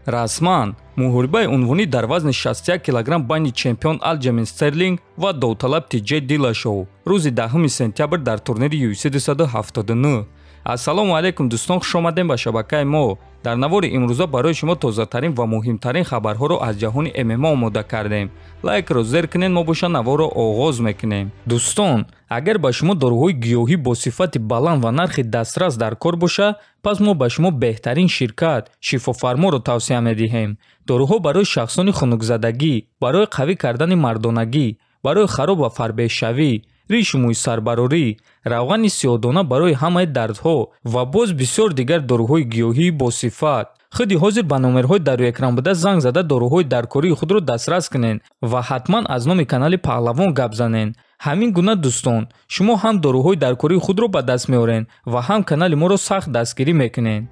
расман муҳорибаи унвонӣ дар вазни 61 кг байни чемпион Алҷамин Стерлинг ва довталаб Тиҷей Дилашоу рӯзи 10 сентябр дар турнири UFC 279. Ассалому алайкум дӯстон, хушомадем ба шабакаи мо. дар навори имрӯза барои шумо тозатарин ва муҳимтарин хабарҳоро аз ҷаҳони ММА омода кардем. лайкро зер кунед, мо боша наворро оғоз мекунем. дӯстон, агар ба шумо дороҳои гиёҳӣ бо сифати баланд ва нархи дастрас дар кор боша, пас мо ба шумо беҳтарин ширкат шифофарморо тавсия медиҳем. дороҳо барои шахсони хунукзадагӣ, барои қавӣ кардани мардонагӣ, барои хароб ва фарбеҳшавӣ, риши мӯи сарбарорӣ, равғани сиёҳдона барои ҳамаи дардҳо ва боз бисёр дигар дороҳои гиёҳии босифат. худи ҳозир ба номерҳои дар экран буда занг зада дороҳои даркории худро дастрас кунед ва ҳатман аз номи канали Паҳлавон гап занед. ҳамин гуна дӯстон, шумо ҳам дороҳои даркории худро ба даст меоред ва ҳам канали моро сахт дастгирӣ мекунед.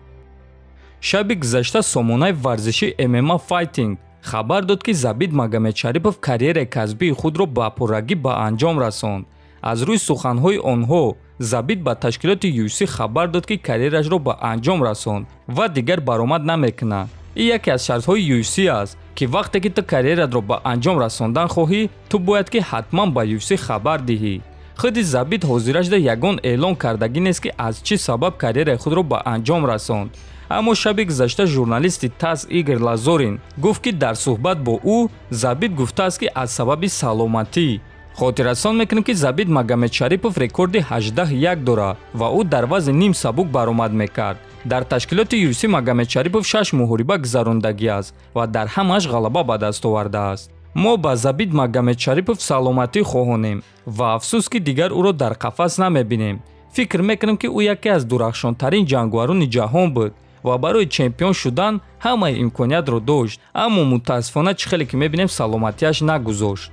шаби гузашта сомонаи варзиши MMA Fighting хабар дод ки Забит Магомедшарипов карьераи касбии худро ба пуррагӣ ба анҷом расонд. аз рӯи суханҳои онҳо Забит ба ташкилоти UFC хабар дод ки карьерашро ба анҷом расонд ва дигар баромад намекунад. ин яке аз шартҳои UFC аст ки вақте ки ту карьератро ба анҷом расондан хоҳӣ, ту бояд ки ҳатман ба UFC хабар диҳӣ. худи Забит ҳозирашда ягон эълон кардагӣ нест ки аз чӣ сабаб карьераи худро ба анҷом расонд. аммо шаби гузашта журналисти ТАСС Игор Лазорин гуфт ки дар суҳбат бо ӯ Забит гуфтааст ки аз сабаби саломатӣ. хотиррасон мекунем ки Забит Магомедшарипов рекорди 18-1 дорад ва ӯ дар вазни ним сабук баромад мекард. дар ташкилоти UFC Магомедшарипов 6 муҳориба гузарондагӣ аст ва дар ҳамааш ғалаба ба даст овардааст. мо ба Забит Магомедшарипов саломатӣ хоҳонем ва афсӯс ки дигар ӯро дар қафас намебинем. фикр мекунем ки ӯ яке аз дурахшонтарин ҷангварони ҷаҳон буд ва барои чемпион шудан ҳамаи имкониятро дошт, аммо мутаассифона чӣ хеле ки мебинем саломатиаш нагузошт.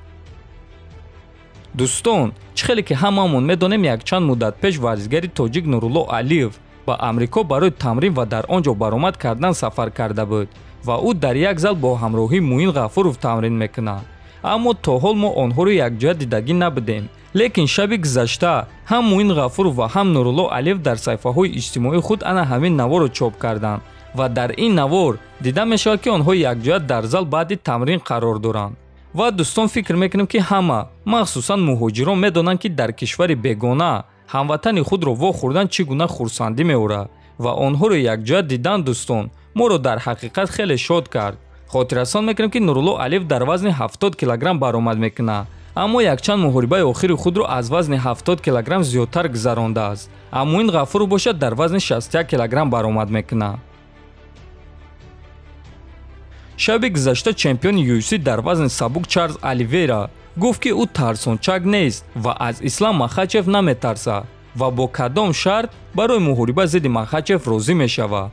дӯстон, чӣ хеле ки ҳамаамон медонем, якчанд муддат пеш варзигари тоҷик Нурулло Алиев ба Амрико барои тамрин ва дар он ҷо баромад кардан сафар карда буд ва ӯ дар як зал бо ҳамроҳии Муин Ғафуров тамрин мекунад. аммо то ҳол мо онҳоро якҷоя дидагӣ набудем. лекин шаби гузашта ҳам Муин Ғафуров ва ҳам Нурулло Алиев дар саҳифаҳои иҷтимоии худ ана ҳамин наворро чоп карданд ва дар ин навор дида мешавад ки онҳо якҷоя дар зал баъди тамрин қарор доранд. ва дӯстон, фикр мекунем ки ҳама, махсусан муҳоҷирон, медонанд ки дар кишвари бегона ҳамватани худро вохӯрдан чӣ гуна хурсандӣ меорад ва онҳоро якҷоя дидан дӯстон моро дар ҳақиқат хеле шод кард. хотиррасон мекунем ки Нурулло Алиев дар вазни 70 кг баромад мекунад, аммо якчанд муҳорибаи охири худро аз вазни 70 кг зиёдтар гузарондааст. Муин Ғафуров бошад дар вазни 61 кг баромад мекунад. шаби гузашта чемпиони UFC дар вазни сабук Чарлз Оливейра гуфт ки ӯ тарсончак нест ва аз Ислам Махачев наметарсад ва бо кадом шарт барои муҳориба зидди Махачев розӣ мешавад.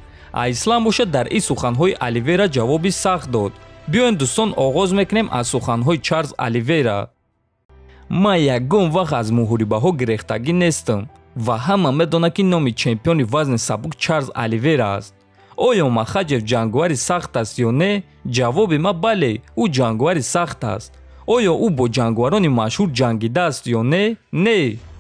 Ислам бошад дар ин суханҳои Оливейра ҷавоби сахт дод. биёед дӯстон, оғоз мекунем аз суханҳои Чарлз Оливейра. ман ягон вақт аз муҳорибаҳо гирехтагӣ нестам ва ҳама медонад ки номи чемпиони вазни сабук Чарлз Оливейра аст. оё Махачев ҷангвари сахт аст ё не? ҷавоби ма бале, ӯ ҷангвари сахт аст. оё ӯ бо ҷангварони машҳур ҷангидааст ё не? Не,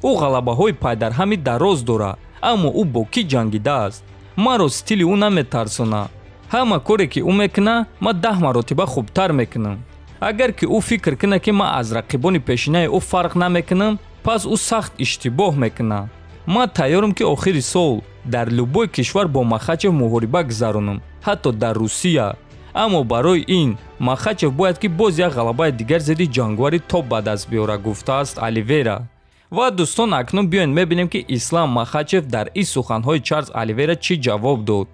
ӯ ғалабаҳои пайдарҳами дароз дорад, аммо ӯ бо кӣ ҷангидааст? маро стили ӯ наметарсонад. ҳама коре ки ӯ мекунад, ман 10 маротиба хубтар мекунам. агар ки ӯ фикр кунад ки ман аз рақибони пешинаи ӯ фарқ намекунам, пас ӯ сахт иштибоҳ мекунад. ман тайёрам ки охири сол дар любой кишвар бо Махачев муҳориба гузаронам, ҳатто дар Русия. аммо барои ин Махачев бояд ки боз як ғалабаи дигар зидди ҷангвари топ ба даст биёрад, гуфтааст Оливейра. ва дӯстон, акнун биёед мебинем ки Ислам Махачев дар ин суханҳои Чарлз Оливейра чӣ ҷавоб дод.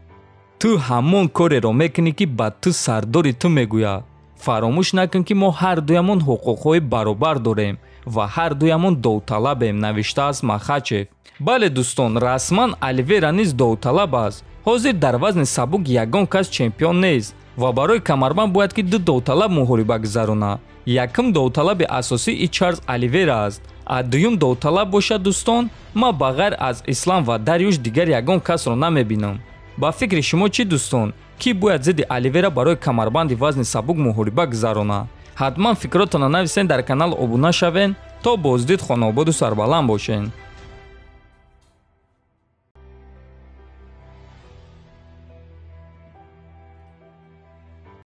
ту ҳамон кореро мекунӣ ки ба ту сардори ту мегӯяд. фаромӯш накун ки мо ҳардуямон ҳуқуқҳои баробар дорем ва ҳардуямон довталабем, навиштааст Махачев. бале дӯстон, расман Оливейра низ довталаб аст. ҳозир дар вазни сабук ягон кас чемпион нест ва барои камарбанд бояд ки ду довталаб муҳориба гузаронад. якум довталаби асосӣ и Чарлз Оливейра аст. дуюм довталаб бошад дӯстон, ман ба ғайр аз Ислам ва Дарюш дигар ягон касро намебинам. ба фикри шумо чӣ дӯстон? кӣ бояд зидди Оливейра барои камарбанди вазни сабук муҳориба гузаронад? ҳатман фикротонро нависен, дар канал обуна шавен. то боздид, хонаободу сарбаланд бошен.